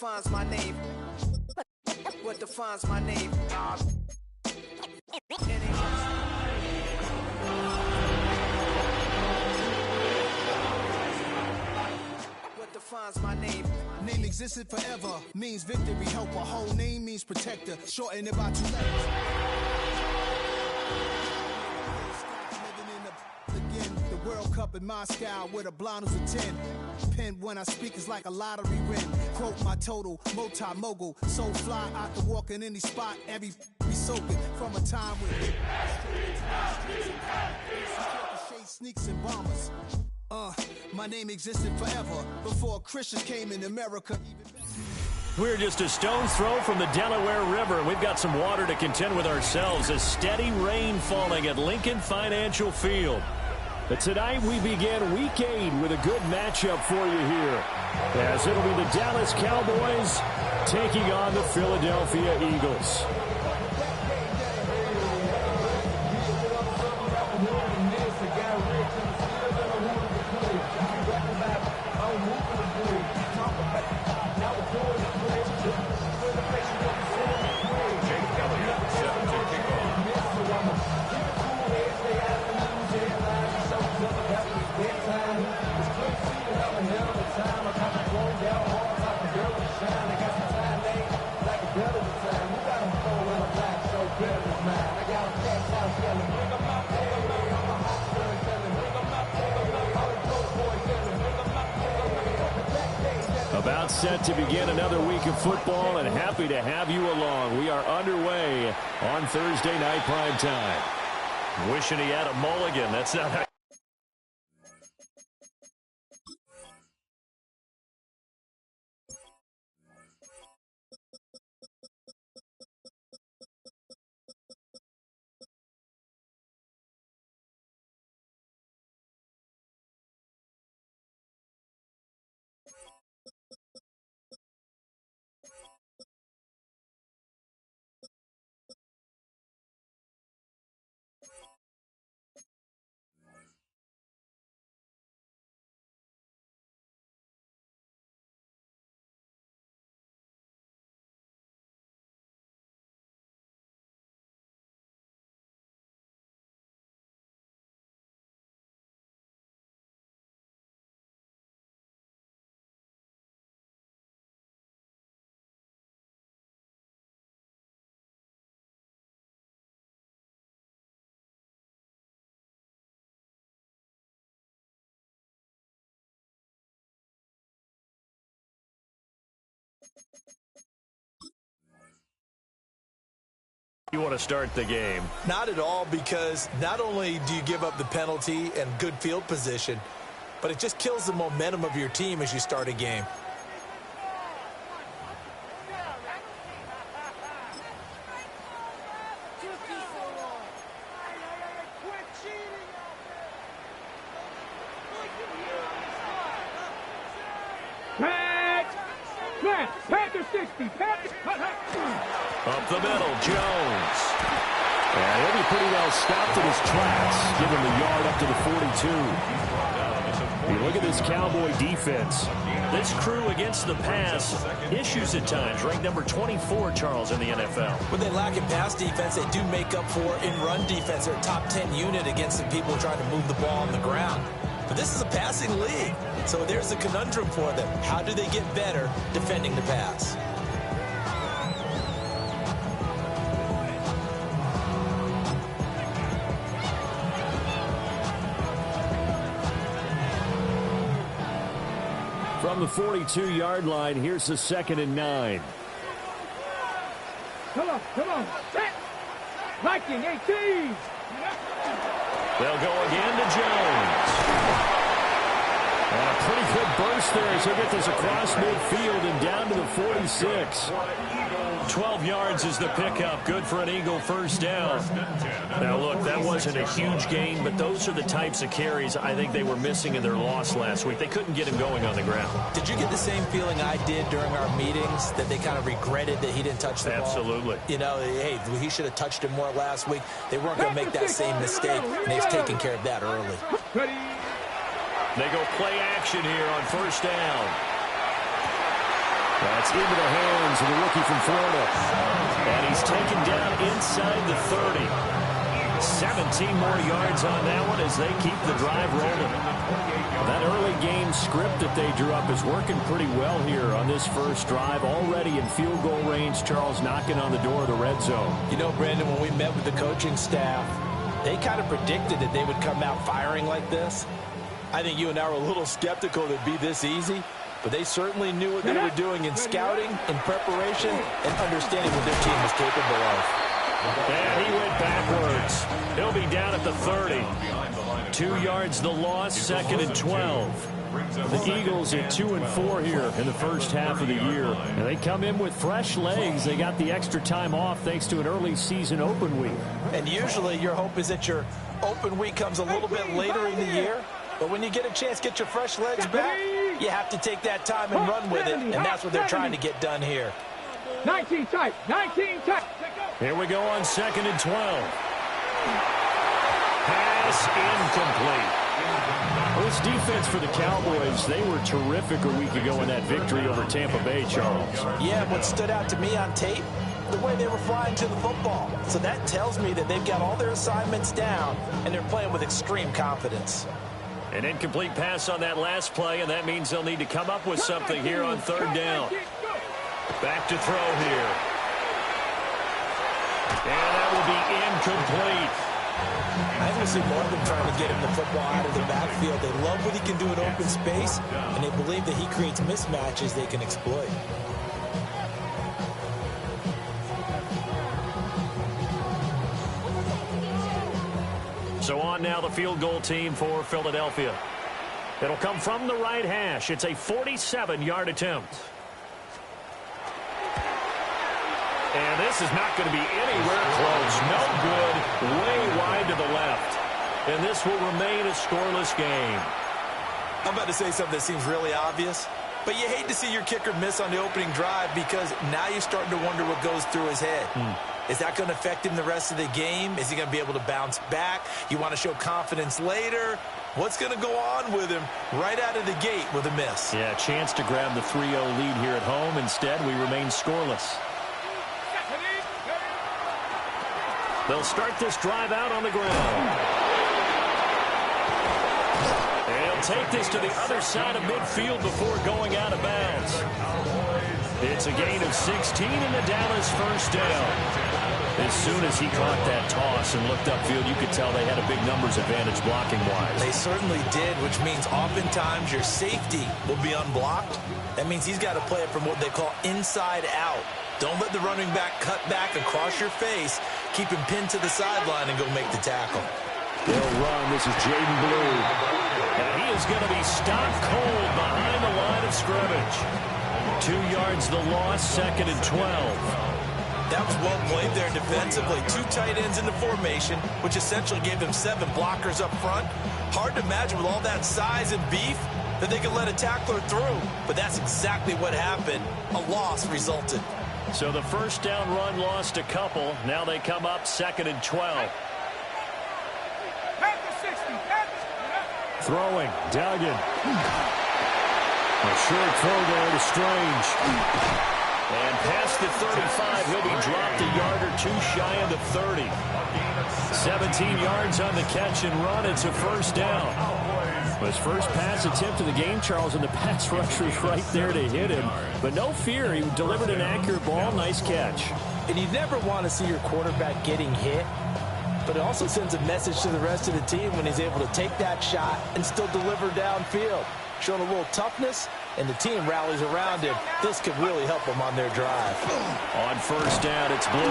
defines my name? What defines my name? What defines my name? Name existed forever, means victory, help. A whole name means protector, shorten it by 2 letters. Again, the World Cup in Moscow with a blonde who's a 10. Pen when I speak is like a lottery win. Quote my total, multi-mogul, so fly I can walk in any spot, every be soaking from a time with sneaks and bombers. My name existed forever before Christians came in America. We're just a stone's throw from the Delaware River. We've got some water to contend with ourselves as steady rain falling at Lincoln Financial Field. But tonight we begin Week 8 with a good matchup for you here, as it'll be the Dallas Cowboys taking on the Philadelphia Eagles. About set to begin another week of football, and happy to have you along. We are underway on Thursday night prime time. Wishing he had a mulligan. That's not how. You want to start the game? Not at all, because not only do you give up the penalty and good field position, but it just kills the momentum of your team as you start a game. Panther 60. Up the middle, Jones. And he'll be pretty well stopped in his tracks. Give him the yard up to the 42. You look at this Cowboy defense. This crew against the pass, issues at times. Ranked number 24, Charles, in the NFL. When they lack in pass defense, they do make up for in run defense. They're a top 10 unit against the people trying to move the ball on the ground. But this is a passing league, so there's a conundrum for them. How do they get better defending the pass? From the 42-yard line, here's the 2nd and 9. Come on. Set. Viking 18. They'll go again to Jones. And a pretty good burst there as he'll get this across midfield and down to the 46. 12 yards is the pickup. Good for an Eagle first down. Now, look, that wasn't a huge gain, but those are the types of carries I think they were missing in their loss last week. They couldn't get him going on the ground. Did you get the same feeling I did during our meetings, that they kind of regretted that he didn't touch the ball? Absolutely. You know, hey, he should have touched it more last week. They weren't going to make that same mistake, and they've taken care of that early. They go play action here on first down. That's into the hands of the rookie from Florida. And he's taken down inside the 30. 17 more yards on that one as they keep the drive rolling. That early game script that they drew up is working pretty well here on this first drive. Already in field goal range, Charles knocking on the door of the red zone. You know, Brandon, when we met with the coaching staff, they kind of predicted that they would come out firing like this. I think you and I were a little skeptical that it'd be this easy, but they certainly knew what they were doing in scouting, in preparation, and understanding what their team was capable of. And he went backwards. He'll be down at the 30. 2 yards the loss, 2nd and 12. The Eagles at 2-4 here in the first half of the year. And they come in with fresh legs. They got the extra time off thanks to an early season open week. And usually your hope is that your open week comes a little bit later in the year. But when you get a chance to get your fresh legs back, you have to take that time and run with it. And that's what they're trying to get done here. 19 tight. 19 tight. Here we go on 2nd and 12. Pass incomplete. Well, this defense for the Cowboys, they were terrific a week ago in that victory over Tampa Bay, Charles. Yeah, what stood out to me on tape, the way they were flying to the football. So that tells me that they've got all their assignments down, and they're playing with extreme confidence. An incomplete pass on that last play, and that means they'll need to come up with something here on 3rd down. Back to throw here. And that will be incomplete. I think we see more of them trying to get him the football out of the backfield. They love what he can do in open space, and they believe that he creates mismatches they can exploit. So on now the field goal team for Philadelphia. It'll come from the right hash. It's a 47-yard attempt. And this is not going to be anywhere close. No good. Way wide to the left. And this will remain a scoreless game. I'm about to say something that seems really obvious, but you hate to see your kicker miss on the opening drive because now you're starting to wonder what goes through his head. Is that going to affect him the rest of the game? Is he going to be able to bounce back? You want to show confidence later? What's going to go on with him right out of the gate with a miss? Yeah, chance to grab the 3-0 lead here at home. Instead, we remain scoreless. They'll start this drive out on the ground. They'll take this to the other side of midfield before going out of bounds. It's a gain of 16 in the Dallas first down. As soon as he caught that toss and looked upfield, you could tell they had a big numbers advantage blocking-wise. They certainly did, which means oftentimes your safety will be unblocked. That means he's got to play it from what they call inside out. Don't let the running back cut back across your face. Keep him pinned to the sideline and go make the tackle. They'll run. This is Jaden Blue. And he is going to be stopped cold behind the line of scrimmage. 2 yards the loss, 2nd and 12. That was well played there defensively. 2 tight ends in the formation, which essentially gave them 7 blockers up front. Hard to imagine with all that size and beef that they could let a tackler through. But that's exactly what happened. A loss resulted. So the first down run lost a couple. Now they come up 2nd and 12. Throwing, Duggan. A short throw there to Strange. And past the 35, he'll be dropped a yard or 2 shy of the 30. 17 yards on the catch and run. It's a first down. His first pass attempt of the game, Charles, and the pass rusher's right there to hit him. But no fear, he delivered an accurate ball. Nice catch. And you never want to see your quarterback getting hit, but it also sends a message to the rest of the team when he's able to take that shot and still deliver downfield. Showing a little toughness, and the team rallies around him. This could really help them on their drive. On first down, it's Blue.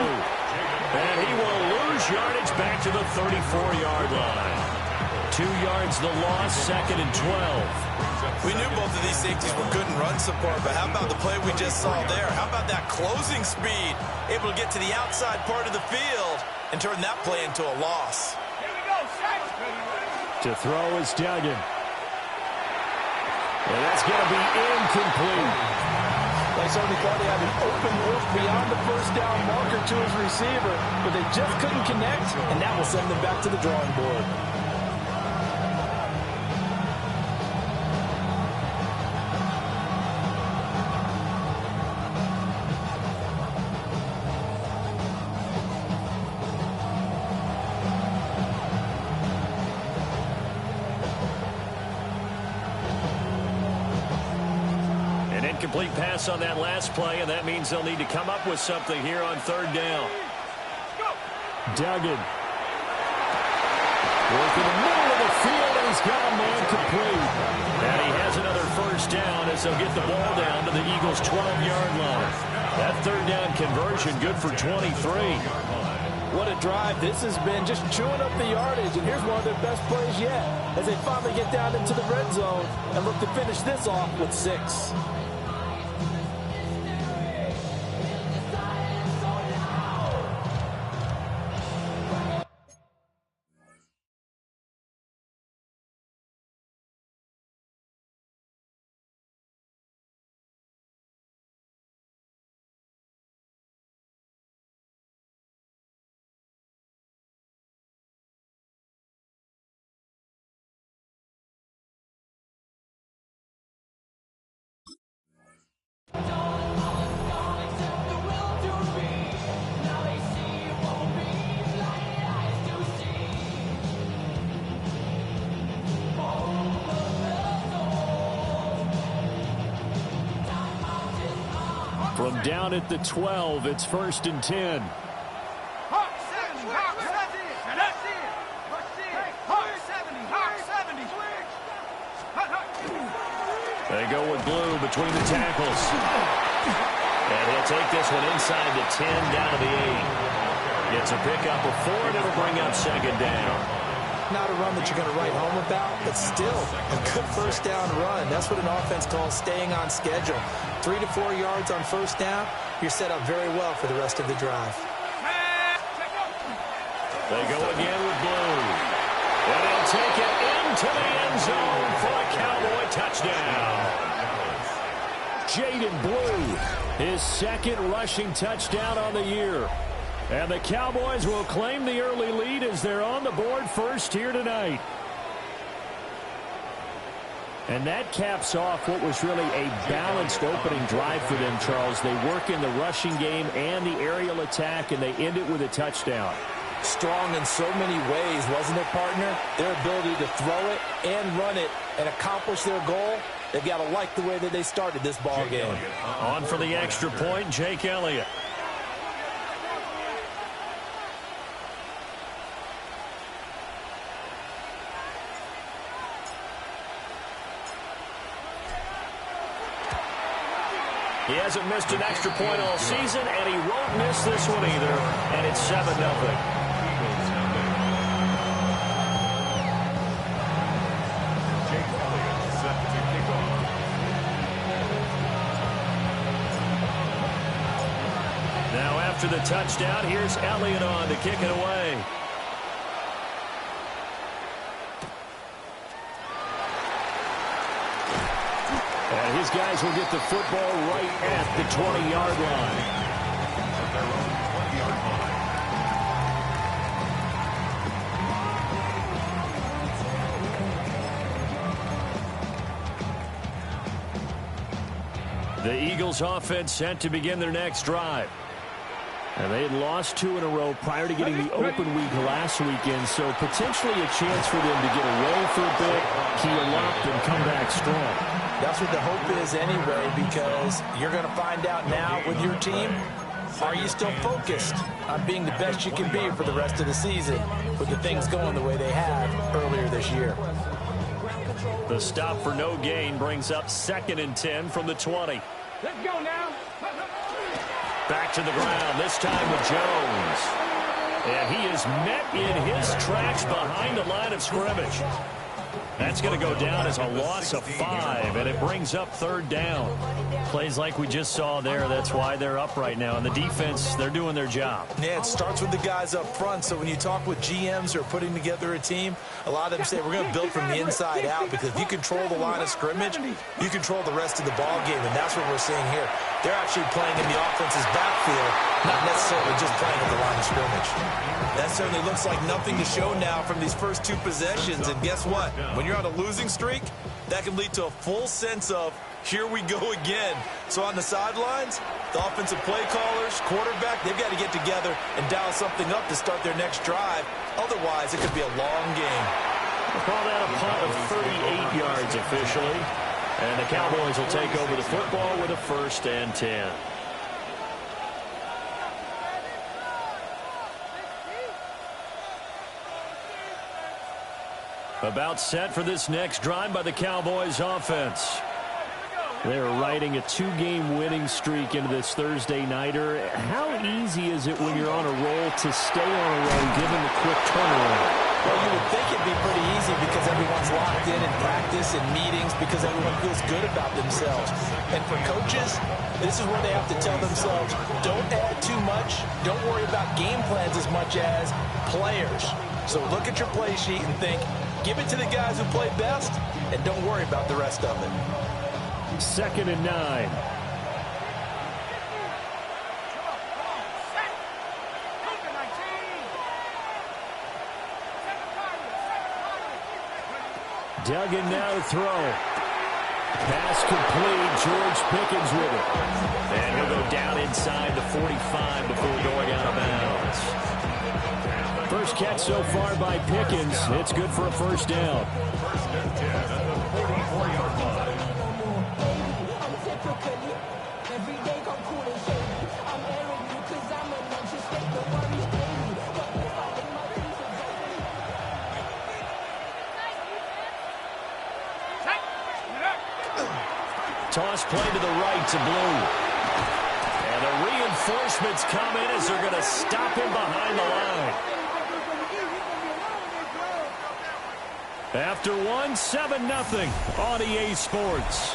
And he will lose yardage back to the 34-yard line. 2 yards the loss, 2nd and 12. We knew both of these safeties were good in run support, but how about the play we just saw there? How about that closing speed? Able to get to the outside part of the field and turn that play into a loss. To throw is Duggan. And that's going to be incomplete. They certainly thought he had an open look beyond the first down marker to his receiver, but they just couldn't connect, and that will send them back to the drawing board. Incomplete pass on that last play, and that means they'll need to come up with something here on third down. Duggan. Working the middle of the field, and he's got a man complete. And he has another first down as they'll get the ball down to the Eagles' 12-yard line. That third down conversion good for 23. What a drive this has been, just chewing up the yardage. And here's one of their best plays yet as they finally get down into the red zone and look to finish this off with 6. From down at the 12, it's 1st and 10. They go with Blue between the tackles. And he'll take this one inside the 10, down to the 8. Gets a pickup of 4, and it'll bring up 2nd down. Not a run that you're going to write home about, but still a good first down run. That's what an offense calls staying on schedule. 3 to 4 yards on first down, you're set up very well for the rest of the drive. They go again with Blue. And he'll take it into the end zone for a Cowboy touchdown. Jaden Blue, his 2nd rushing touchdown on the year. And the Cowboys will claim the early lead as they're on the board first here tonight. And that caps off what was really a balanced opening drive for them, Charles. They work in the rushing game and the aerial attack, and they end it with a touchdown. Strong in so many ways, wasn't it, partner? Their ability to throw it and run it and accomplish their goal, they've got to like the way that they started this ball game. On for the extra point, Jake Elliott. He hasn't missed an extra point all season, and he won't miss this one either, and it's 7-0. Now after the touchdown, here's Elliott on to kick it away. And his guys will get the football right at the 20-yard line. The Eagles offense set to begin their next drive. And they had lost 2 in a row prior to getting the open week last weekend, so potentially a chance for them to get away for a bit, heal up, and come back strong. That's what the hope is anyway, because you're going to find out now with your team, are you still focused on being the best you can be for the rest of the season with the things going the way they have earlier this year? The stop for no gain brings up 2nd and 10 from the 20. Let's go now. Back to the ground, this time with Jones. And he is met in his tracks behind the line of scrimmage. That's going to go down as a loss of 5, and it brings up 3rd down. Plays like we just saw there, that's why they're up right now. And the defense, they're doing their job. Yeah, it starts with the guys up front, so when you talk with GMs who are putting together a team, a lot of them say we're going to build from the inside out, because if you control the line of scrimmage, you control the rest of the ball game, and that's what we're seeing here. They're actually playing in the offense's backfield, not necessarily just playing at the line of scrimmage. That certainly looks like nothing to show now from these first 2 possessions, and guess what? When you're on a losing streak, that can lead to a full sense of, here we go again. So on the sidelines, the offensive play callers, quarterback, they've got to get together and dial something up to start their next drive. Otherwise, it could be a long game. We'll call that a punt of 38 yards officially. And the Cowboys will take over the football with a 1st and 10. About set for this next drive by the Cowboys offense. They're riding a 2-game winning streak into this Thursday nighter. How easy is it when you're on a roll to stay on a roll given the quick turnaround? Well, you would think it'd be pretty easy because everyone's locked in practice and meetings because everyone feels good about themselves. And for coaches, this is where they have to tell themselves, don't add too much. Don't worry about game plans as much as players. So look at your play sheet and think, give it to the guys who play best, and don't worry about the rest of it. 2nd and 9. Duggan now to throw. Pass complete. George Pickens with it. And he'll go down inside the 45 before going out of bounds. First catch so far by Pickens. It's good for a 1st down. Toss play to the right to Blue. And the reinforcements come in as they're going to stop him behind the line. After 1, 7-0 on EA Sports.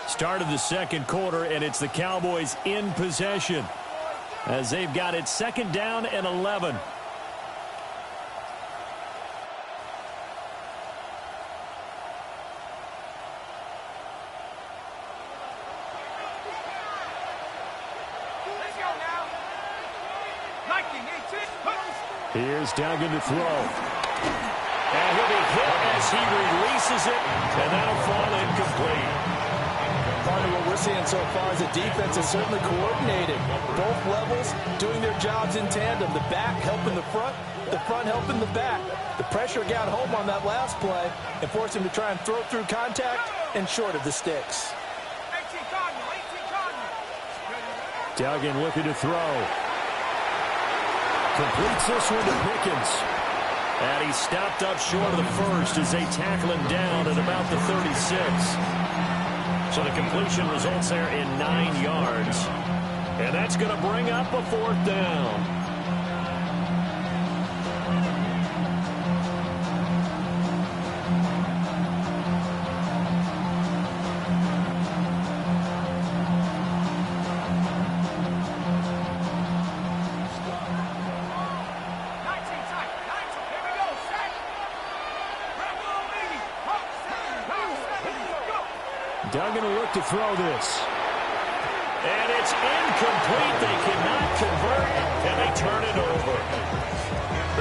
Start of the 2nd quarter, and it's the Cowboys in possession as they've got it 2nd down and 11. Here's Duggan to throw. And he'll be hit as he releases it, and that'll fall incomplete. Part of what we're seeing so far is the defense is certainly coordinated. Both levels doing their jobs in tandem. The back helping the front helping the back. The pressure got home on that last play and forced him to try and throw through contact and short of the sticks. Duggan looking to throw. Completes this one to Pickens. And he's stopped up short of the 1st as they tackle him down at about the 36. So the completion results there in 9 yards. And that's going to bring up a 4th down. Duggan will look to throw this. And it's incomplete. They cannot convert, and they turn it over.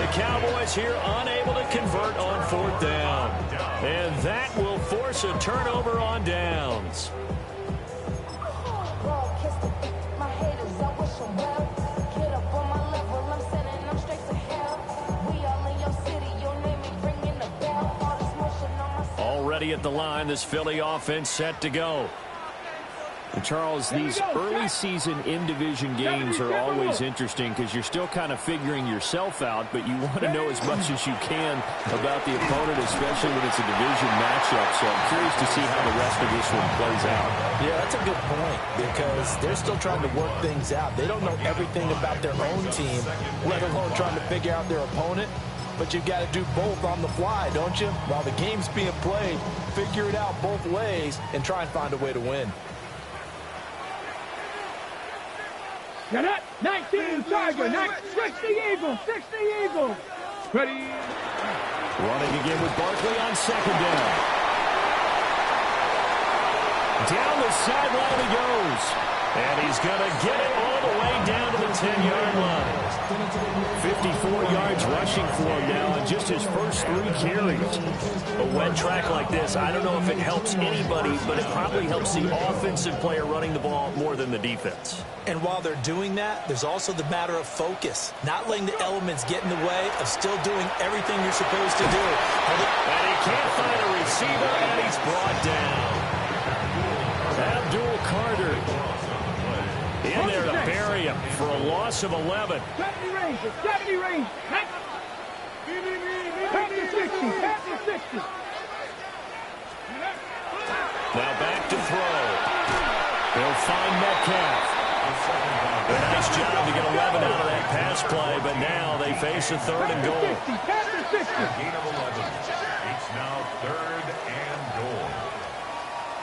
The Cowboys here unable to convert on 4th down. And that will force a turnover on downs. Already at the line, this Philly offense set to go. And Charles, these early season in-division games are always interesting because you're still kind of figuring yourself out, but you want to know as much as you can about the opponent, especially when it's a division matchup. So I'm curious to see how the rest of this one plays out. Yeah, that's a good point because they're still trying to work things out. They don't know everything about their own team, let alone trying to figure out their opponent. But you've got to do both on the fly, don't you? While the game's being played, figure it out both ways and try and find a way to win. Get up! 19 Tiger! 60 Eagles! 60 Eagles! Ready? Running again with Barkley on 2nd down. Down the sideline he goes. And he's going to get it all the way down to the 10-yard line. 54 yards rushing for him now in just his first 3 carries. A wet track like this, I don't know if it helps anybody, but it probably helps the offensive player running the ball more than the defense. And while they're doing that, there's also the matter of focus. Not letting the elements get in the way of still doing everything you're supposed to do. And he can't find a receiver, and he's brought down. Abdul Carter in there to bury him for a loss of 11. 70 range, 70 range. Back to 60, back to 60. Now back to throw. He'll find Metcalf. A nice job to get 11 out of that pass play, but now they face a 3rd and goal. Gain of 11. It's now 3rd and goal.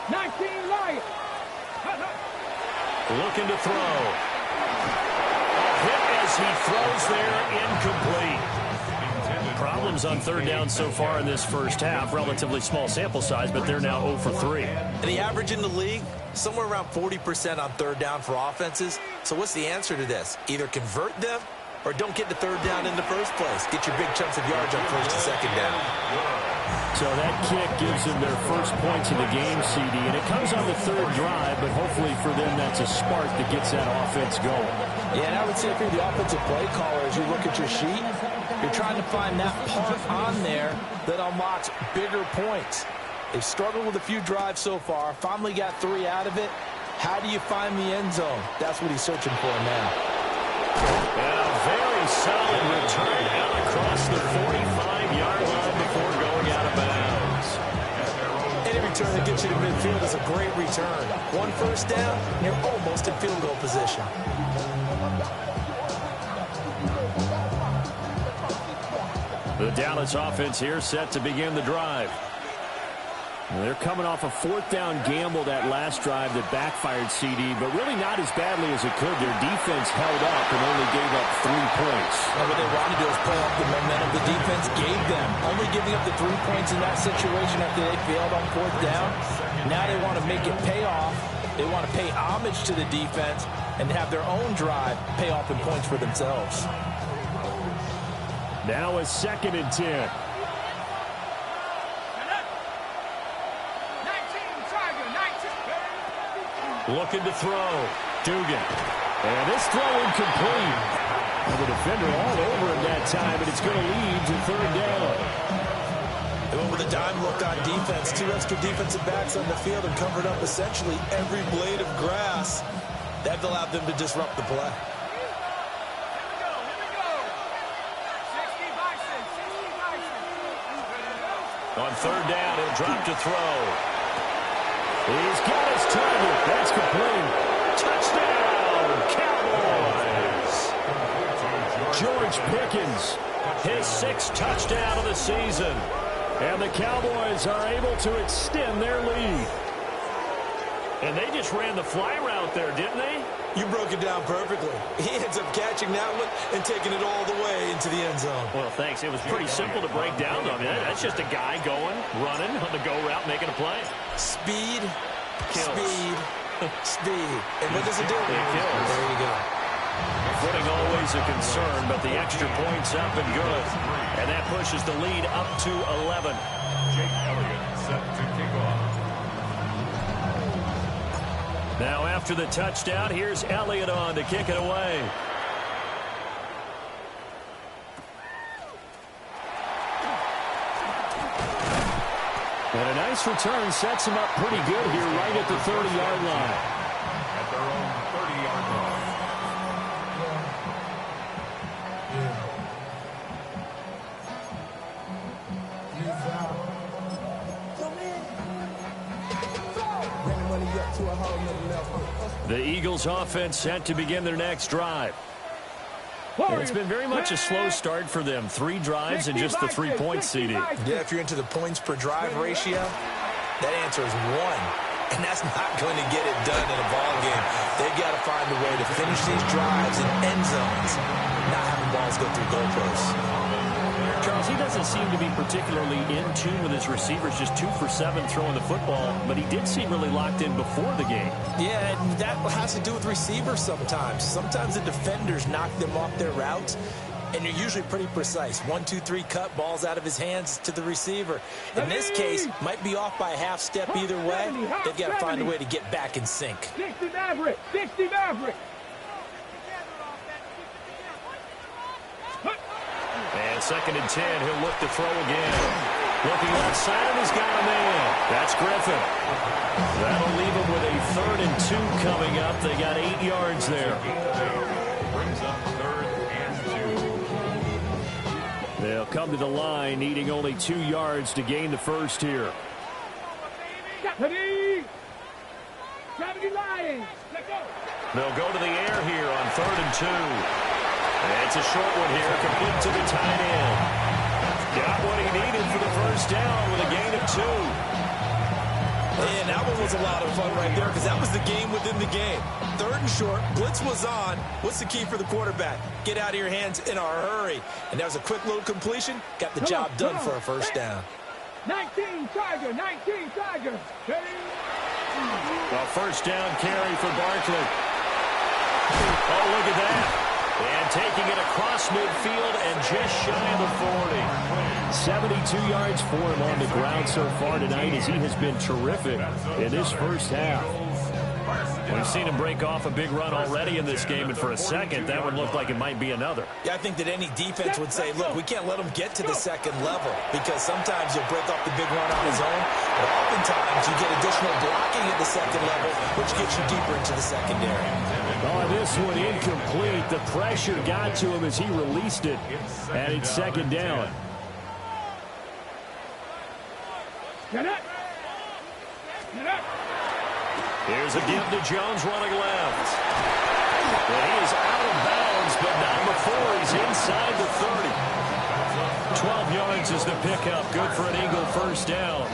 19 Lions. Looking to throw. A hit as he throws there, incomplete. Problems on 3rd down so far in this first half. Relatively small sample size, but they're now 0 for 3. And the average in the league, somewhere around 40% on 3rd down for offenses. So what's the answer to this? Either convert them or don't get the 3rd down in the first place. Get your big chunks of yards on 1st and 2nd down. So that kick gives them their first points of the game, CD, and it comes on the 3rd drive, but hopefully for them that's a spark that gets that offense going. Yeah, and I would say if you're the offensive play caller, as you look at your sheet, you're trying to find that part on there that unlocks bigger points. They've struggled with a few drives so far, finally got 3 out of it. How do you find the end zone? That's what he's searching for now. And a very solid return out across the 45-yard line before going out of bounds. Any return that gets you to midfield is a great return. 1 first down, you're almost in field goal position. The Dallas offense here set to begin the drive. They're coming off a 4th down gamble that last drive that backfired, CD, but really not as badly as it could. Their defense held up and only gave up 3 points. And what they wanted to do is play off the momentum the defense gave them. Only giving up the 3 points in that situation after they failed on 4th down. Now they want to make it pay off. They want to pay homage to the defense and have their own drive pay off in points for themselves. Now a 2nd and 10. Looking to throw. Dugan. And this throw incomplete. And the defender all over him that time, and it's going to lead to 3rd down. They went with a dime look on defense. 2 extra defensive backs on the field and covered up essentially every blade of grass. That allowed them to disrupt the play. On 3rd down, he'll drop to throw. He's got his target. That's complete. Touchdown, Cowboys. George Pickens, his 6th touchdown of the season. And the Cowboys are able to extend their lead. And they just ran the fly route there, didn't they? You broke it down perfectly. He ends up catching that one and taking it all the way into the end zone. Well, thanks. It was pretty simple to break down, though. I mean, that's just a guy going, running on the go route, making a play. Speed, kills. Speed, speed. And what does it do? It kills. There you go. Footing always a concern, but the extra point's up and good. And that pushes the lead up to 11. Jake Elliott set to kick off. Now after the touchdown, here's Elliott on to kick it away. And a nice return sets him up pretty good here right at the 30-yard line. At their own 30-yard line. The Eagles offense set to begin their next drive. And it's been very much a slow start for them. 3 drives and just the 3 points, CD. Yeah, if you're into the points per drive ratio, that answer is 1. And that's not going to get it done in a ball game. They've got to find a way to finish these drives in end zones, not having balls go through goalposts. Charles, he doesn't seem to be particularly in tune with his receivers, just 2 for 7 throwing the football, but he did seem really locked in before the game. Yeah, and that has to do with receivers sometimes. Sometimes the defenders knock them off their routes, and you're usually pretty precise. 1, 2, 3 cut, balls out of his hands to the receiver. In this case, might be off by a half step either way. They've got to find a way to get back in sync. 60 Maverick, 60 Maverick. And 2nd and 10, he'll look to throw again. Looking outside, and he's got a man. That's Griffin. That'll leave him with a 3rd and 2 coming up. They got 8 yards there. Brings up 3rd and 2. They'll come to the line, needing only 2 yards to gain the first here. 70 Lions. Let's go. They'll go to the air here on 3rd and 2. And it's a short one here, complete to the tight end. Got what he needed for the first down with a gain of 2. And that one was a lot of fun right there because that was the game within the game. 3rd and short, blitz was on. What's the key for the quarterback? Get out of your hands in a hurry. And that was a quick little completion. Got the job done for a first down. 19 Tiger, 19 Tiger. A first down carry for Barkley. Oh, look at that. And taking it across midfield and just shy of the 40. 72 yards for him on the ground so far tonight as he has been terrific in this first half. We've seen him break off a big run already in this game, and for a second, that one looked like it might be another. Yeah, I think that any defense would say, look, we can't let him get to the second level because sometimes you'll break off the big run on his own, but oftentimes you get additional blocking at the second level, which gets you deeper into the secondary. Oh, this one incomplete. The pressure got to him as he released it, and it's 2nd down. Get up. Get up. Here's a give to Jones running left. And he is out of bounds, but not before he's inside the 30. 12 yards is the pickup. Good for an Eagle first down.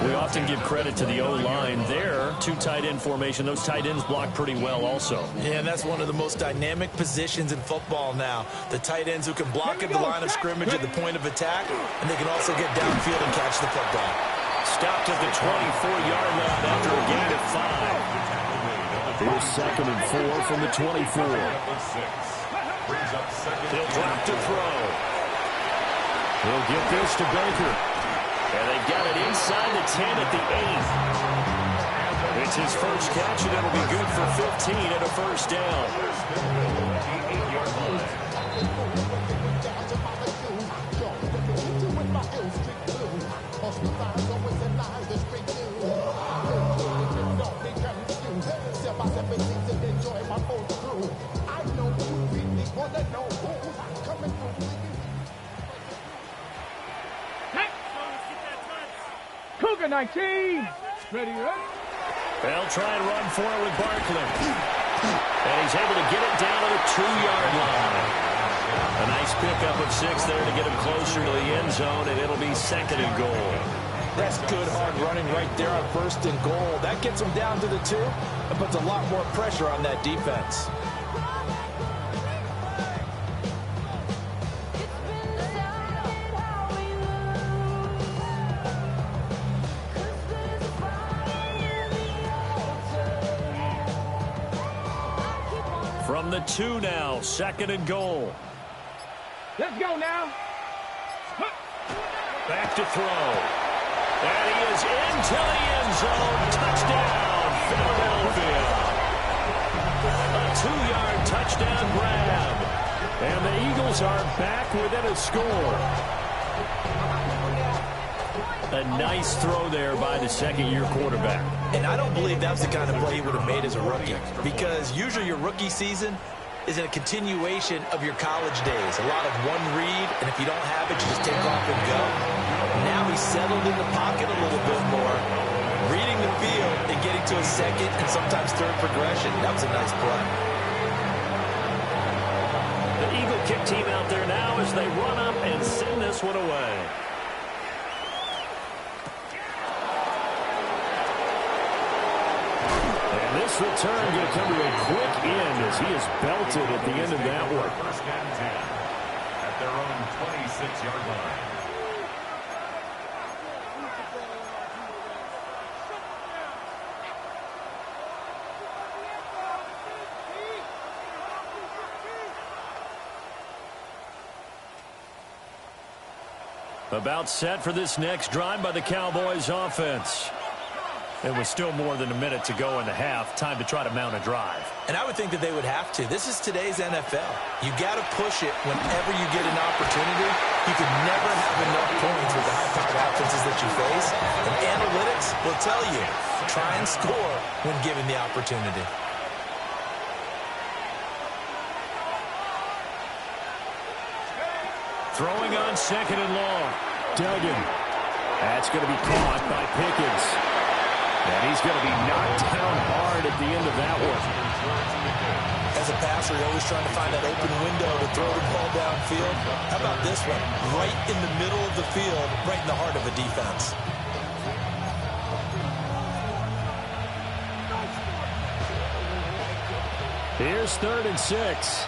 We often give credit to the O-line there. 2 tight end formation. Those tight ends block pretty well also. Yeah, and that's one of the most dynamic positions in football now. The tight ends who can block at the line of scrimmage at the point of attack, and they can also get downfield and catch the football. Stopped at the 24-yard line after a gain of 5. Here's 2nd and 4 from the 24. He'll drop to throw. He'll get this to Baker. And they've got it inside the 10 at the 8. It's his first catch, and it'll be good for 15 and a first down. Cougar 19. Ready, run. They'll try and run for it with Barkley. And he's able to get it down to the 2-yard line. A nice pickup of 6 there to get him closer to the end zone, and it'll be 2nd and goal. That's good hard running right there on 1st and goal. That gets him down to the 2 and puts a lot more pressure on that defense. From the 2 now, 2nd and goal. Let's go now. Back to throw. And he is into the end zone. Touchdown, Philadelphia. A 2-yard touchdown grab. And the Eagles are back within a score. A nice throw there by the 2nd-year quarterback. And I don't believe that's the kind of play he would have made as a rookie, because usually your rookie season is in a continuation of your college days. A lot of one read, and if you don't have it, you just take off and go. Now he's settled in the pocket a little bit more, reading the field and getting to a 2nd and sometimes 3rd progression. That was a nice play. The Eagle kick team out there now as they run up and send this one away. This return going to come to a quick end as he is belted at the end of that one. at their own 26-yard line. About set for this next drive by the Cowboys offense. And with still more than a minute to go in the half, time to try to mount a drive. And I would think that they would have to. This is today's NFL. You got to push it whenever you get an opportunity. You can never have enough points with the high-powered offenses that you face. And analytics will tell you, try and score when given the opportunity. Throwing on second and long. Duggan. That's going to be caught by Pickens. And he's going to be knocked down hard at the end of that one. As a passer, you're always trying to find that open window to throw the ball downfield. How about this one? Right in the middle of the field, right in the heart of a defense. Here's 3rd and 6.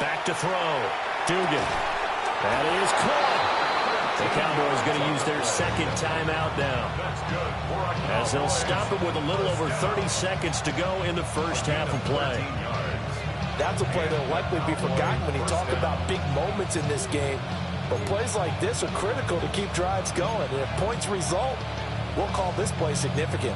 Back to throw. Dugan. That is caught. The Cowboys going to use their second timeout now, as they'll stop it with a little over 30 seconds to go in the first half of play. That's a play that will likely be forgotten when you talk about big moments in this game. But plays like this are critical to keep drives going. And if points result, we'll call this play significant.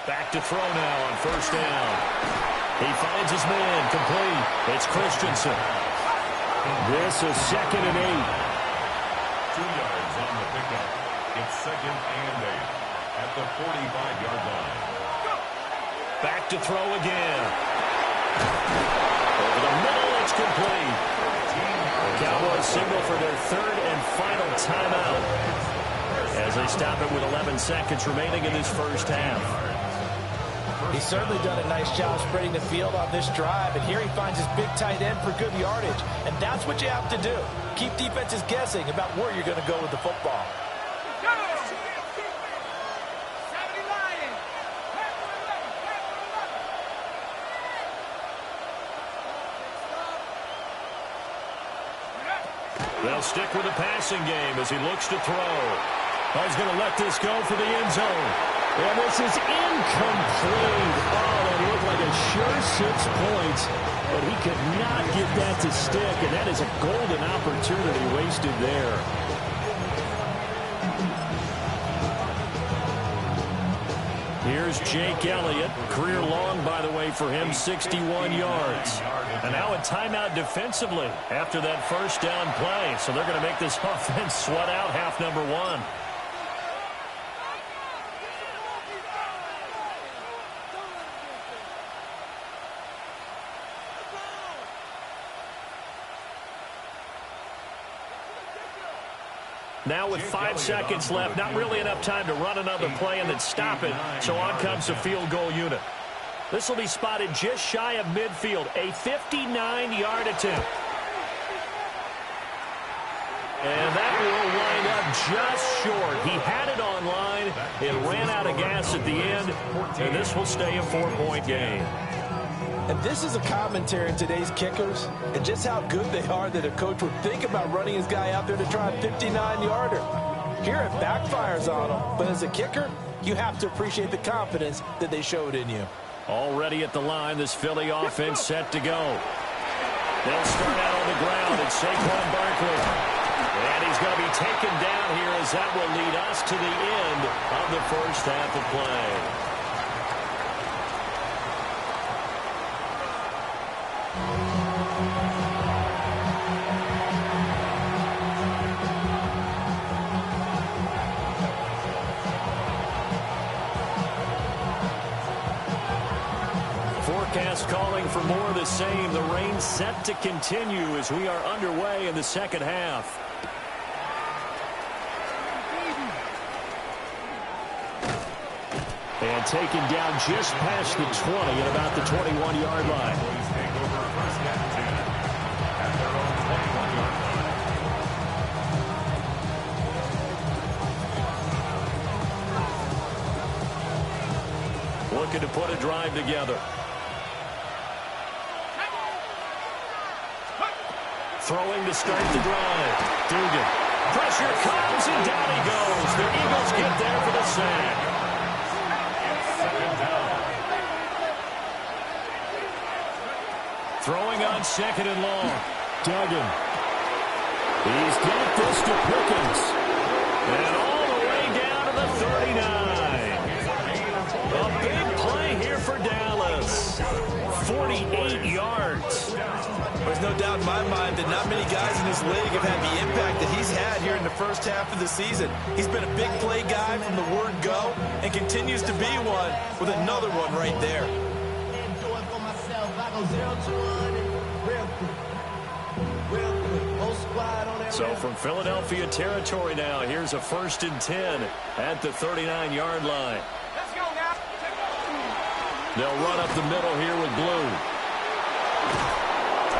Back to throw now on first down. He finds his man complete. It's Christensen. This is 2nd and 8. 2 yards on the pickup. It's 2nd and 8 at the 45-yard line. Back to throw again. Over the middle, it's complete. The Cowboys signal for their 3rd and final timeout, as they stop it with 11 seconds remaining in this first half. He's certainly done a nice job spreading the field on this drive, and here he finds his big tight end for good yardage. And that's what you have to do. Keep defenses guessing about where you're going to go with the football. They'll stick with the passing game as he looks to throw. He's going to let this go for the end zone. And this is incomplete. Oh, that looked like a sure 6 points, but he could not get that to stick, and that is a golden opportunity wasted there. Here's Jake Elliott. Career long, by the way, for him, 61 yards. And now a timeout defensively after that first down play. So they're going to make this offense sweat out half number 1. Now with 5 seconds left, not really enough time to run another play and then stop it. So on comes the field goal unit. This will be spotted just shy of midfield, a 59-yard attempt. And that will wind up just short. He had it on line. It ran out of gas at the end, and this will stay a 4-point game. And this is a commentary on today's kickers and just how good they are that a coach would think about running his guy out there to try a 59-yarder. Here it backfires on him, but as a kicker, you have to appreciate the confidence that they showed in you. Already at the line, this Philly offense set to go. They'll start out on the ground, and Saquon Barkley. And he's going to be taken down here as that will lead us to the end of the first half of play. Forecast calling for more of the same. The rain set to continue as we are underway in the second half. And taken down just past the 20 at about the 21-yard line. Cowboys take over first and 10 at their own 21-yard line. Looking to put a drive together. Throwing to start the drive. Dugan. Pressure comes, and down he goes. The Eagles get there for the sack. Second down. Throwing on second and long. Duggan. He's got this to Pickens. And all the way down to the 39. A big play here for Dallas. 48 yards. There's no doubt in my mind that not many guys in this league have had the impact that he's had here in the first half of the season. He's been a big play guy from the word go and continues to be one with another one right there. So from Philadelphia territory now, here's a 1st and 10 at the 39-yard line. Let's go now. They'll run up the middle here with Blue.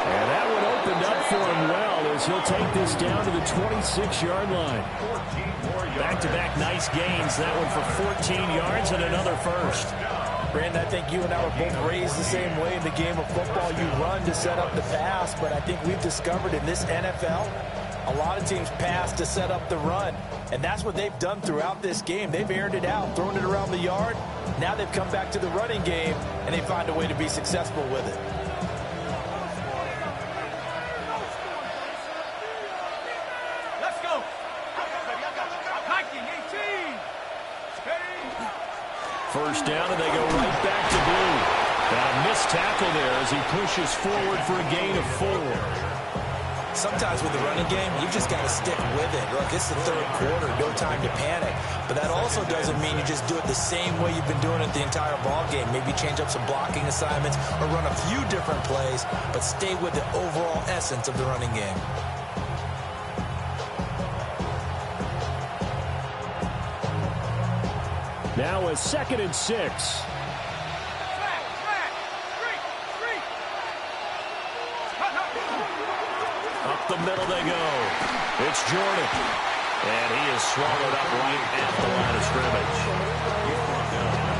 And that one opened up for him well as he'll take this down to the 26-yard line. Back-to-back nice gains. That one for 14 yards and another first. Brandon, I think you and I were both raised the same way in the game of football. You run to set up the pass, but I think we've discovered in this NFL, a lot of teams pass to set up the run. And that's what they've done throughout this game. They've aired it out, thrown it around the yard. Now they've come back to the running game, and they find a way to be successful with it. Let's go. 19, 18. First down, and they go right back to Blue. And a missed tackle there as he pushes forward for a gain of 4. Sometimes with the running game, you've just got to stick with it. Look, it's the third quarter, no time to panic. But that also doesn't mean you just do it the same way you've been doing it the entire ball game. Maybe change up some blocking assignments or run a few different plays, but stay with the overall essence of the running game. Now a 2nd and 6. Up the middle they go. It's Jordan. And he is swallowed up right at the line of scrimmage.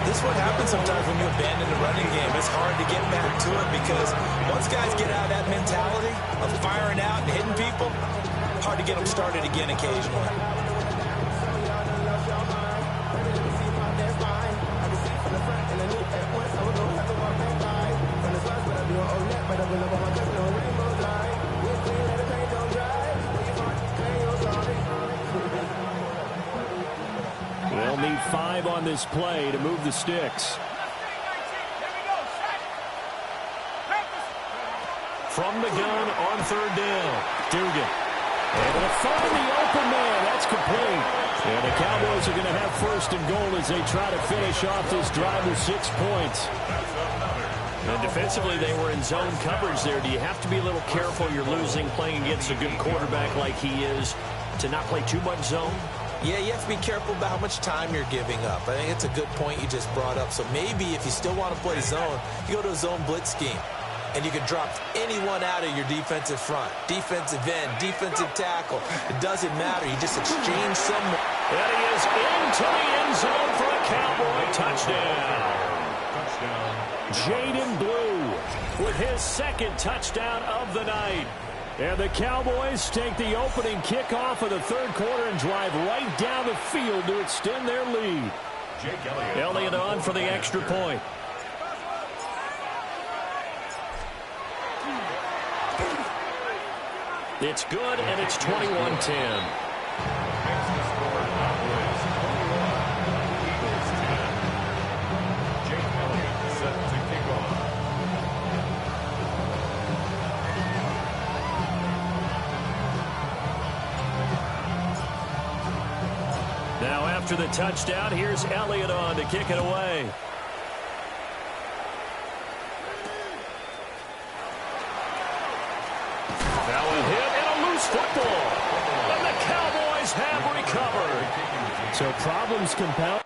This is what happens sometimes when you abandon the running game. It's hard to get back to it because once guys get out of that mentality of firing out and hitting people, hard to get them started again occasionally. They'll need 5 on this play to move the sticks. From the gun on 3rd down. Dugan. And they'll find the open man. That's complete. And the Cowboys are going to have 1st and goal as they try to finish off this drive with 6 points. And defensively, they were in zone coverage there. Do you have to be a little careful? You're losing, playing against a good quarterback like he is, to not play too much zone? Yeah, you have to be careful about how much time you're giving up. I think it's a good point you just brought up. So maybe if you still want to play zone, you go to a zone blitz scheme. And you can drop anyone out of your defensive front. Defensive end, defensive tackle. It doesn't matter. You just exchange someone. And he is into the end zone for a Cowboy touchdown. Jaden Blue with his 2nd touchdown of the night. And the Cowboys take the opening kickoff of the 3rd quarter and drive right down the field to extend their lead. Elliott on for the extra point. It's good, and it's 21-10. Now after the touchdown, here's Elliott on to kick it away. Now a hit and a loose football. And the Cowboys have recovered. So problems compound.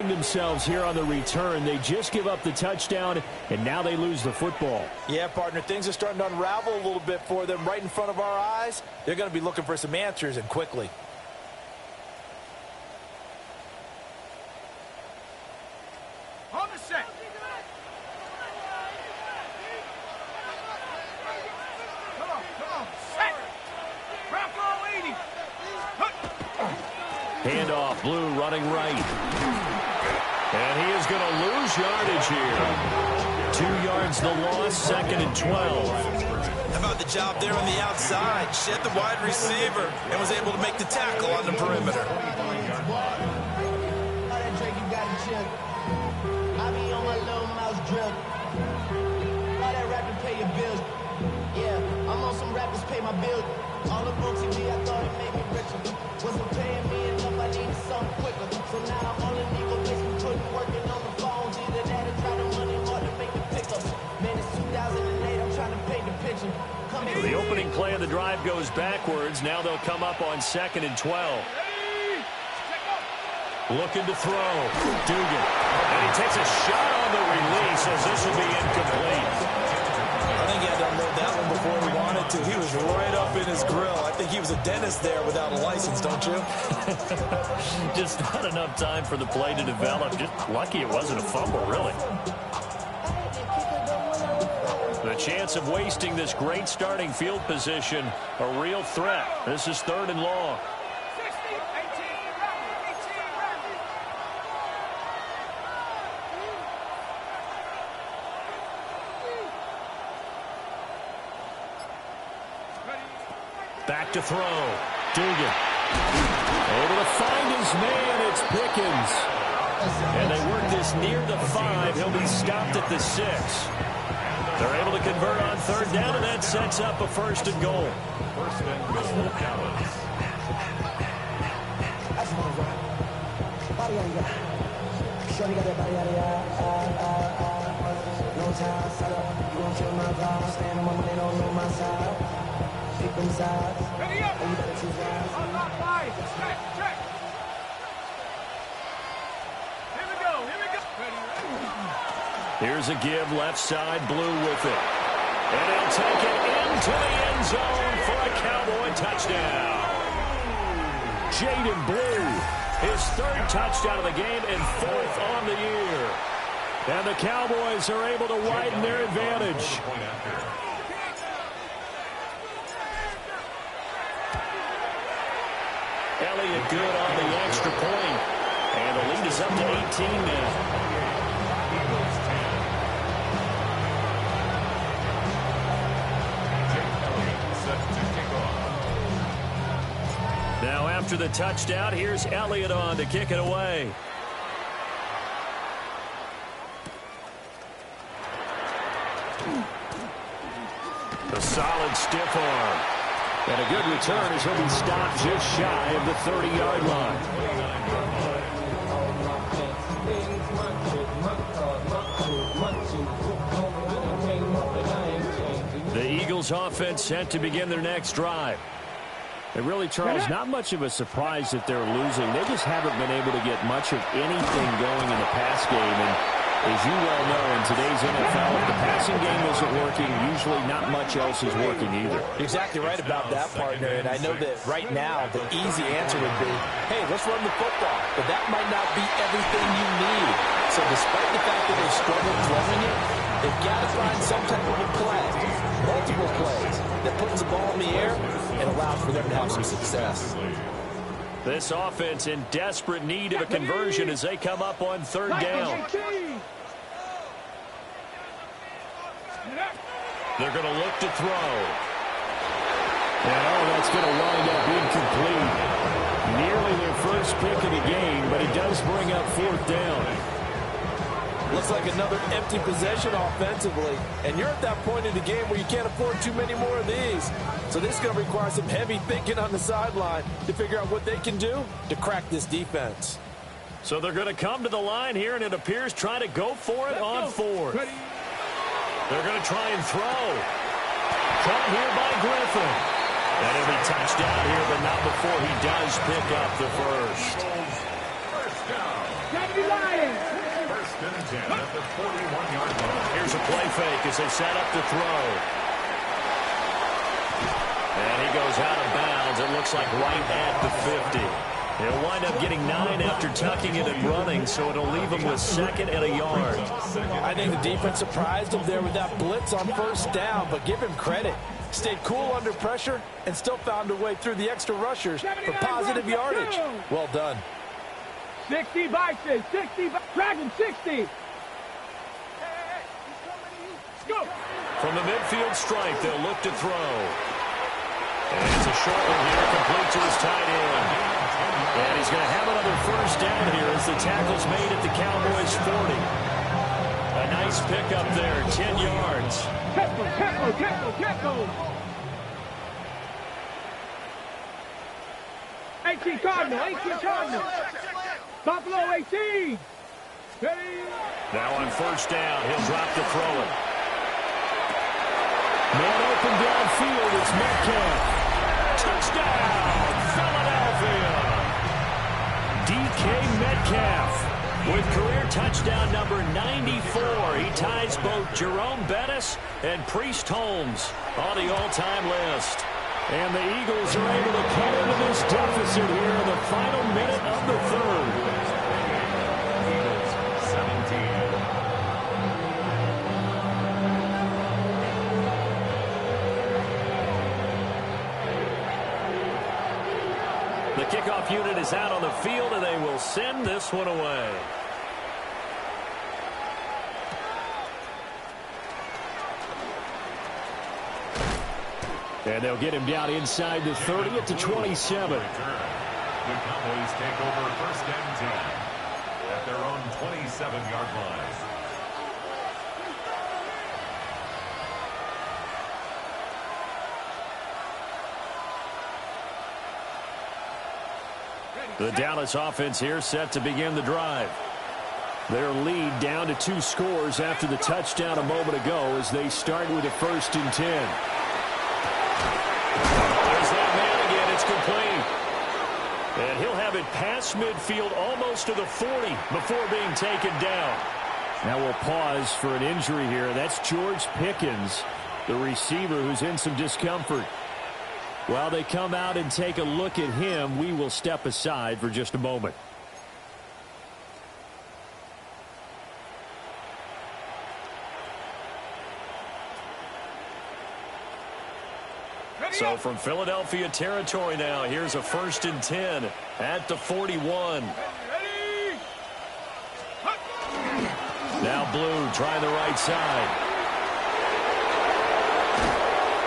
themselves here on the return. They just give up the touchdown, and now they lose the football. Yeah, partner, things are starting to unravel a little bit for them right in front of our eyes. They're going to be looking for some answers, and quickly. On the set. Come on, set. Bronco 80. Handoff, Blue running right. And he is going to lose yardage here. 2 yards the loss, 2nd and 12. How about the job there on the outside? Shed the wide receiver and was able to make the tackle on the perimeter. I be on my little mouse drill. All that rapping pay your bills. Yeah, I'm on some rappers pay my bills. All the on TV, I thought it made me richer. Wasn't paying me enough, I needed something quicker. So now I'm on the Nico basement, putting working on the phones. Either that or try to money hard to make the pickups. Man, it's 2008, I'm trying to paint the picture. So the opening play of the drive goes backwards. Now they'll come up on 2nd and 12. Looking to throw. Dugan. And he takes a shot on the release as this will be incomplete. I think he had to unload that one before he wanted to. He was right up in his grill. I think he was a dentist there without a license, don't you? Just not enough time for the play to develop. Just lucky it wasn't a fumble, really. The chance of wasting this great starting field position, a real threat. This is 3rd and long. Back to throw. Dugan. Able to find his man. It's Pickens. And they work this near the 5. He'll be stopped at the 6. They're able to convert on 3rd down, and that sets up a 1st and goal. 1st and goal, Dallas. Ready up. On my five. Check. Here we go. Ready. Here's a give, left side, Blue with it. And he'll take it into the end zone for a Cowboy touchdown. Jaden Blue, his 3rd touchdown of the game and 4th on the year. And the Cowboys are able to widen their advantage. Elliott good on the extra point. And the lead is up to 18 now. Now after the touchdown, here's Elliott on to kick it away. A solid stiff arm. And a good return as he'll be stopped just shy of the 30-yard line. The Eagles offense set to begin their next drive. And really, Charles, not much of a surprise that they're losing. They just haven't been able to get much of anything going in the pass game. And as you well know, in today's NFL, if the passing game isn't working, usually not much else is working either. You're exactly right about that, partner. And I know that right now the easy answer would be, hey, let's run the football. But that might not be everything you need. So despite the fact that they've struggled throwing it, they've got to find some type of a play, multiple plays, that puts the ball in the air and allows for them to have some success. This offense in desperate need of a conversion as they come up on 3rd down. They're going to look to throw. And that's going to wind up incomplete. Nearly their first pick of the game, but it does bring up 4th down. Looks like another empty possession offensively. And you're at that point in the game where you can't afford too many more of these. So this is going to require some heavy thinking on the sideline to figure out what they can do to crack this defense. So they're going to come to the line here, and it appears trying to go for it on 4th. They're going to try and throw. Caught here by Griffin. And he'll be touched down here, but not before he does pick up the 1st. Gotta be live. 10 at the 41-yard line. Here's a play fake as they set up to throw. And he goes out of bounds. It looks like right at the 50. He'll wind up getting 9 after tucking it and running, so it'll leave him with 2nd and a yard. I think the defense surprised him there with that blitz on first down, but give him credit. Stayed cool under pressure and still found a way through the extra rushers for positive yardage. Well done. 60 Bison, 60, Dragon 60. Go. From the midfield stripe, they'll look to throw. And it's a short one here, complete to his tight end. And he's going to have another first down here as the tackle's made at the Cowboys 40. A nice pickup there, 10 yards. Tempo. 18 Cardinal. Buffalo 18. Ready. Now on first down, he'll drop to throw it. Man open downfield, it's Metcalf. Touchdown, Philadelphia. DK Metcalf with career touchdown number 94. He ties both Jerome Bettis and Priest Holmes on the all-time list. And the Eagles are able to cut into this deficit here in the final minute of the third. Eagles 17. The kickoff unit is out on the field, and they will send this one away. And they'll get him down inside the 30 at the 27. The Cowboys take over 1st and 10 at their own 27-yard line. The Dallas offense here set to begin the drive. Their lead down to 2 scores after the touchdown a moment ago as they start with a 1st and 10. There's that man again. It's complete. And he'll have it past midfield almost to the 40 before being taken down. Now we'll pause for an injury here. That's George Pickens, the receiver who's in some discomfort. While they come out and take a look at him, we will step aside for just a moment. So from Philadelphia territory now, here's a 1st and 10 at the 41. Now Blue trying the right side.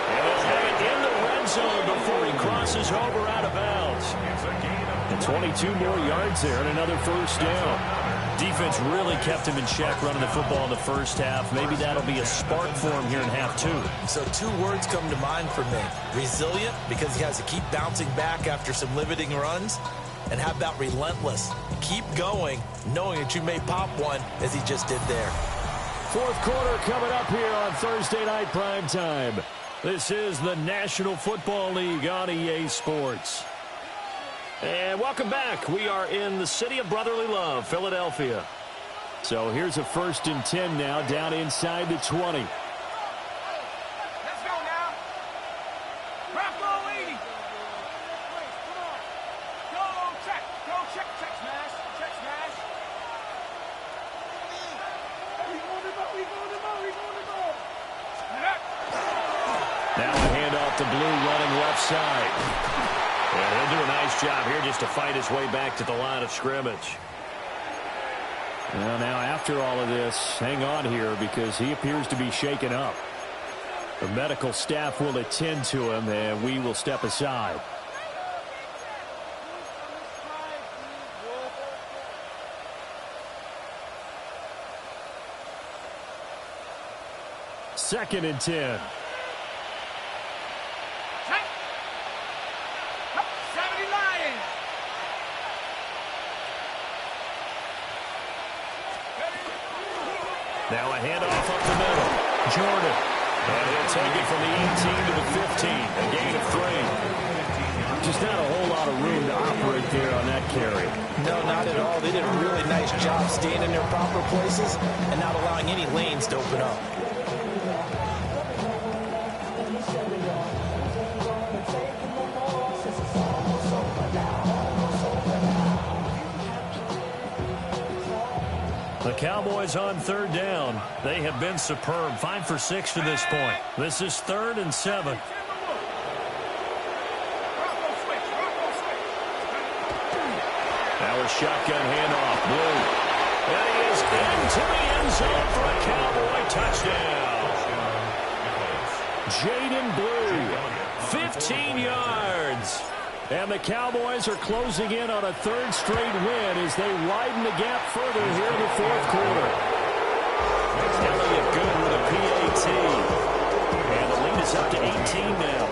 And they'll have it in the red zone before he crosses over out of bounds. And 22 more yards there and another 1st down. Defense really kept him in check running the football in the first half. Maybe that'll be a spark for him here in half 2. So 2 words come to mind for me. Resilient, because he has to keep bouncing back after some limiting runs. And how about relentless? Keep going, knowing that you may pop one, as he just did there. 4th quarter coming up here on Thursday Night Primetime. This is the National Football League on EA Sports. And welcome back. We are in the city of brotherly love, Philadelphia. So here's a 1st and 10 now down inside the 20. Let's go now. Bravo 80. Go check. Check smash. Check smash. We going to go. Now a handoff to Blue running left side. And he'll do a nice job here just to fight his way back to the line of scrimmage. Well, now after all of this, hang on here because he appears to be shaken up. The medical staff will attend to him, and we will step aside. Second and 10. Now a handoff up the middle. Jordan. And he'll take it from the 18 to the 15. A gain of 3. Just not a whole lot of room to operate there on that carry. No, not at all. They did a really nice job staying in their proper places and not allowing any lanes to open up. The Cowboys on third down. They have been superb. 5 for 6 to this point. This is 3rd and 7. Now a shotgun handoff. Blue. And he is into the end zone for a Cowboy touchdown. Jaden Blue, 15 yards. And the Cowboys are closing in on a 3rd straight win as they widen the gap further here in the 4th quarter. Elliott good with a PAT. And the lead is up to 18 now.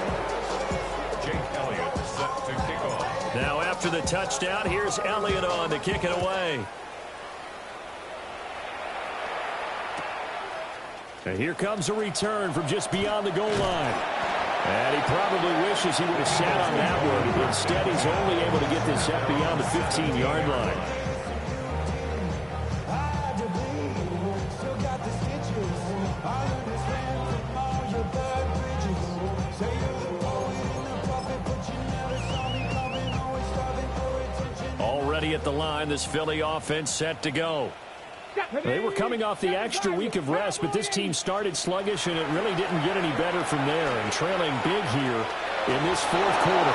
Jake Elliott set to kick off. Now after the touchdown, here's Elliott on to kick it away. And here comes a return from just beyond the goal line. And he probably wishes he would have sat on that one, but instead he's only able to get this up beyond the 15-yard line. Already at the line, this Philly offense set to go. They were coming off the extra week of rest, but this team started sluggish, and it really didn't get any better from there. And trailing big here in this 4th quarter.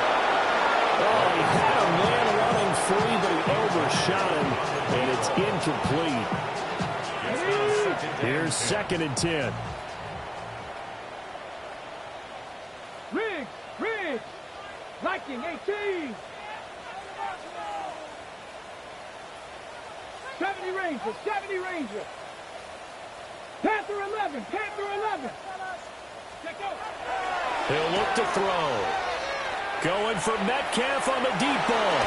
Oh, he had a man running free, but he overshot him, and it's incomplete. Here's 2nd and 10. Riggs, Viking 18. 70 Ranger. Panther 11. He'll look to throw. Going for Metcalf on the deep ball.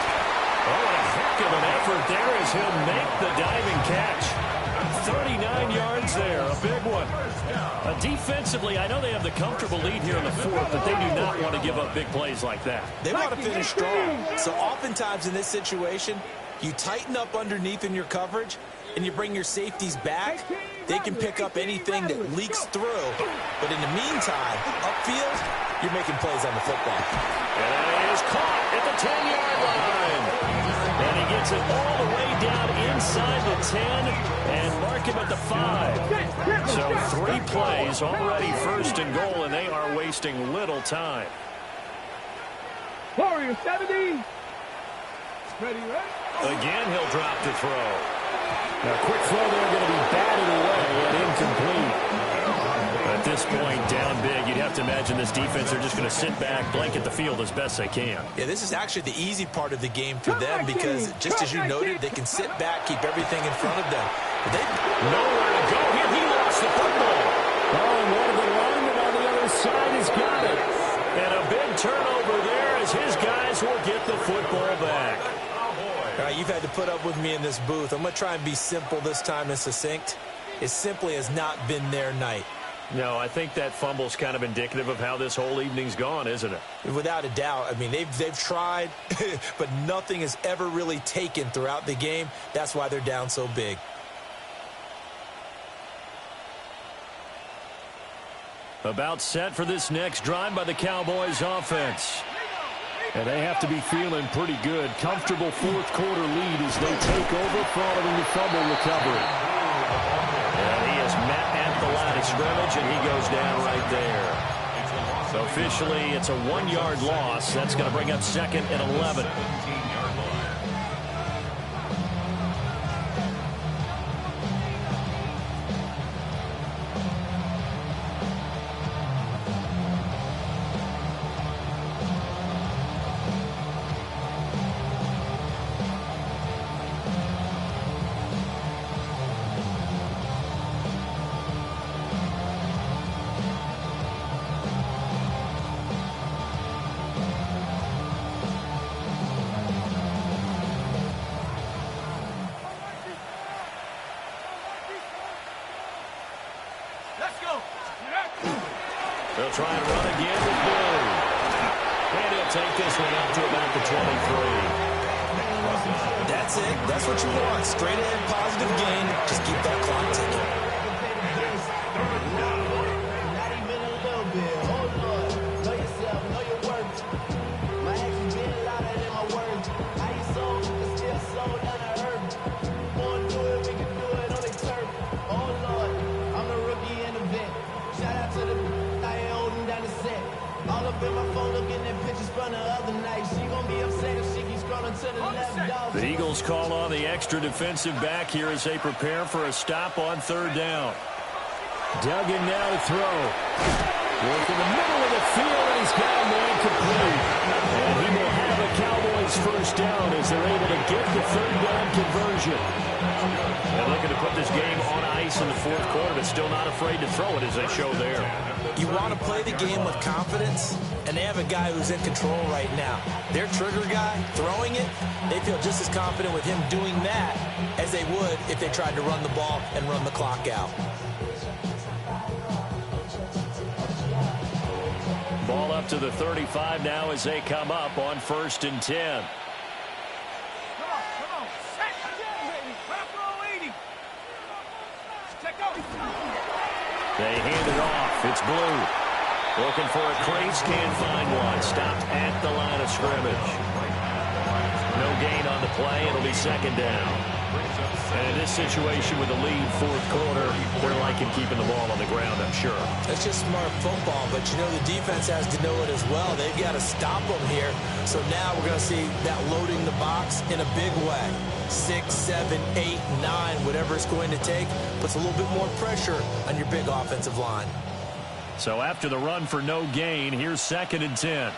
Oh, what a heck of an effort there as he'll make the diving catch. 39 yards there, a big one. Defensively, I know they have the comfortable lead here in the 4th, but they do not want to give up big plays like that. They want to finish strong. So oftentimes in this situation, you tighten up underneath in your coverage, and you bring your safeties back. They can pick up anything that leaks through. But in the meantime, upfield, you're making plays on the football. And it is caught at the 10-yard line. And he gets it all the way down inside the 10 and mark him at the 5. So 3 plays, already 1st and goal, and they are wasting little time. Warrior 70. Ready? Again, he'll drop to throw. Now, quick throw there, going to be batted away and incomplete. At this point, down big, you'd have to imagine this defense, they're just going to sit back, blanket the field as best they can. Yeah, this is actually the easy part of the game for them because, just as you noted, they can sit back, keep everything in front of them. But they nowhere to go here. He lost the football. Oh, and one of the linemen on the other side has got it. And a big turnover there as his guys will get the football back. All right, you've had to put up with me in this booth. I'm going to try and be simple this time and succinct. It simply has not been their night. No, I think that fumble's kind of indicative of how this whole evening's gone, isn't it? Without a doubt. I mean, they've tried, but nothing has ever really taken throughout the game. That's why they're down so big. About set for this next drive by the Cowboys offense. And they have to be feeling pretty good. Comfortable 4th quarter lead as they take over following the fumble recovery. And he is met at the line of scrimmage, and he goes down right there. So officially, it's a 1-yard loss. That's going to bring up 2nd and 11. They'll try and run again with Blue. And he'll take this one out to about the 23. That's That's what you want. Straight ahead, positive gain. Just keep that clock ticking. Not even a little bit. Oh, Lord. Know yourself. Know your worth. My actions being louder than my words. How you sold, but still sold down to earth. Wanna do it, we can do it on the turf. Oh, Lord. I'm the rookie in the vet. Shout out to the I ain't holding down the set. All up in my phone looking at pictures from the other night. She gon' be upset if she keeps scrolling to the left, dog. The Eagles call on the extra defensive back here as they prepare for a stop on third down. Duggan now to throw. Work in the middle of the field, and he's got a man complete. And he will have a Cowboys first down as they're able to get the third down conversion. They're looking to put this game on ice in the fourth quarter, but still not afraid to throw it as they show there. You want to play the game with confidence, and they have a guy who's in control right now. Their trigger guy, throwing it, they feel just as confident with him doing that as they would if they tried to run the ball and run the clock out. Ball up to the 35 now as they come up on 1st and 10. Come on. Set again, baby. Front row 80. Check out. They hand it off. It's Blue. Looking for a crease. Can't find one. Stopped at the line of scrimmage. No gain on the play. It'll be second down. And in this situation with the lead fourth quarter, they're liking keeping the ball on the ground, I'm sure. That's just smart football, but you know the defense has to know it as well. They've got to stop them here. So now we're going to see that loading the box in a big way. 6, 7, 8, 9, whatever it's going to take, puts a little bit more pressure on your big offensive line. So after the run for no gain, here's 2nd and 10.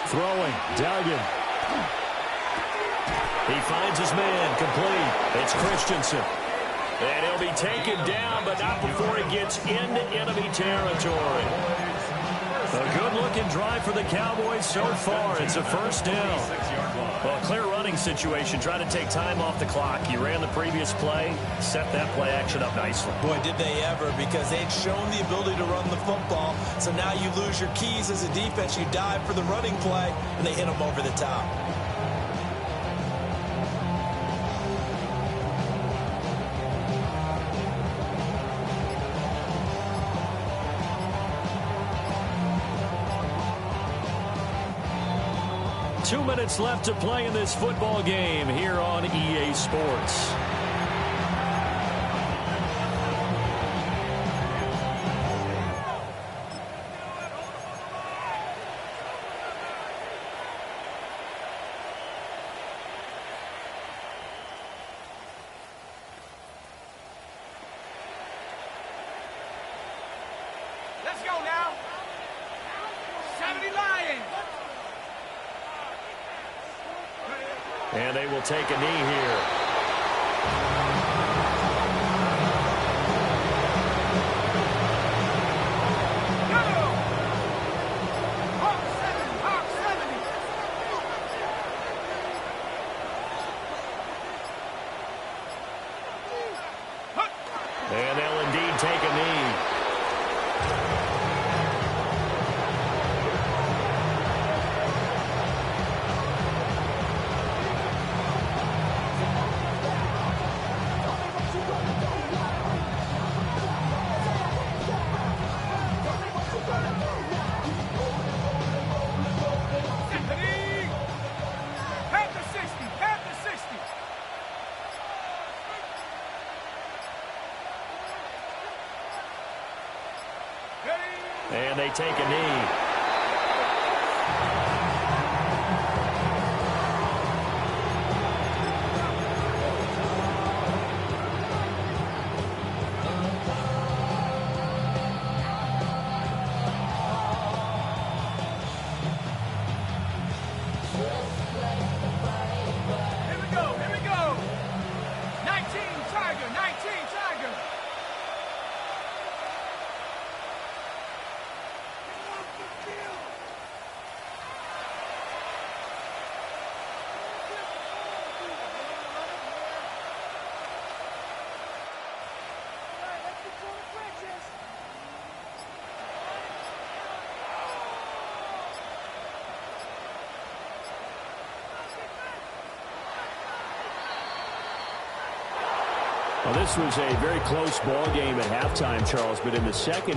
Throwing, Duggan. He finds his man, complete. It's Christensen. And he'll be taken down, but not before he gets into enemy territory. A good-looking drive for the Cowboys so far. It's a first down. Well, clear running situation, trying to take time off the clock. You ran the previous play, set that play action up nicely. Boy, did they ever, because they'd shown the ability to run the football. So now you lose your keys as a defense. You dive for the running play, and they hit them over the top. 2 minutes left to play in this football game here on EA Sports. Let's go now. 70 Lions. And they will take a knee here. And they'll indeed take a knee. And they take a knee. Here we go. 19 Tiger, 19 Tiger. Well, this was a very close ball game at halftime, Charles, but in the second